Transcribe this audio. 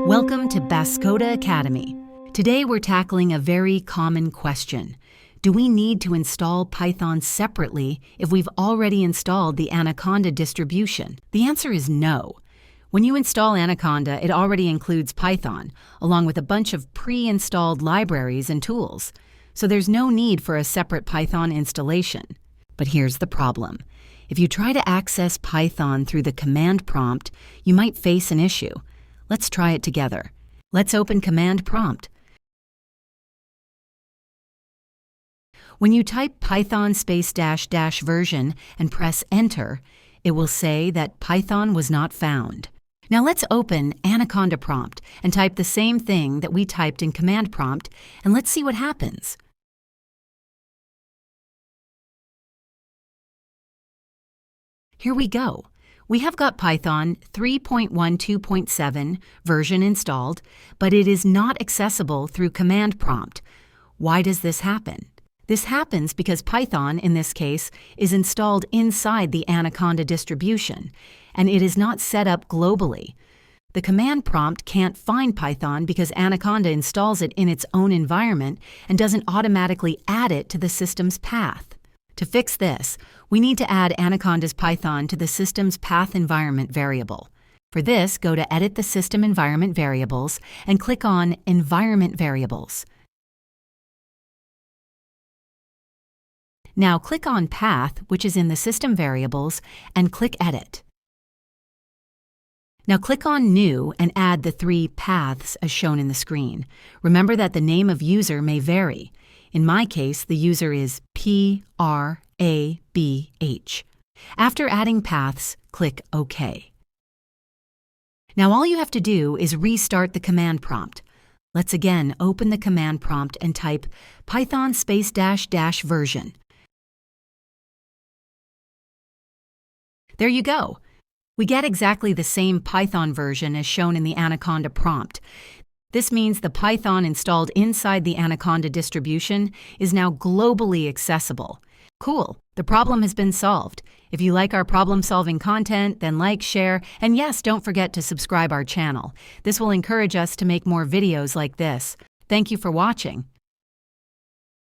Welcome to Baskota Academy. Today we're tackling a very common question. Do we need to install Python separately if we've already installed the Anaconda distribution? The answer is no. When you install Anaconda, it already includes Python, along with a bunch of pre-installed libraries and tools. So there's no need for a separate Python installation. But here's the problem. If you try to access Python through the command prompt, you might face an issue. Let's try it together. Let's open command prompt. When you type Python -- version and press enter, it will say that Python was not found. Now let's open Anaconda prompt and type the same thing that we typed in command prompt, and let's see what happens. Here we go. We have got Python 3.12.7 version installed, but it is not accessible through command prompt. Why does this happen? This happens because Python, in this case, is installed inside the Anaconda distribution, and it is not set up globally. The command prompt can't find Python because Anaconda installs it in its own environment and doesn't automatically add it to the system's path. To fix this, we need to add Anaconda's Python to the system's path environment variable. For this, go to Edit the System Environment Variables and click on Environment Variables. Now click on Path, which is in the System Variables, and click Edit. Now click on New and add the 3 paths as shown in the screen. Remember that the name of user may vary. In my case, the user is PRABH. After adding paths, click OK. Now all you have to do is restart the command prompt. Let's again open the command prompt and type Python -- version. There you go. We get exactly the same Python version as shown in the Anaconda prompt. This means the Python installed inside the Anaconda distribution is now globally accessible. Cool, the problem has been solved. If you like our problem-solving content, then like, share, and yes, don't forget to subscribe our channel. This will encourage us to make more videos like this. Thank you for watching.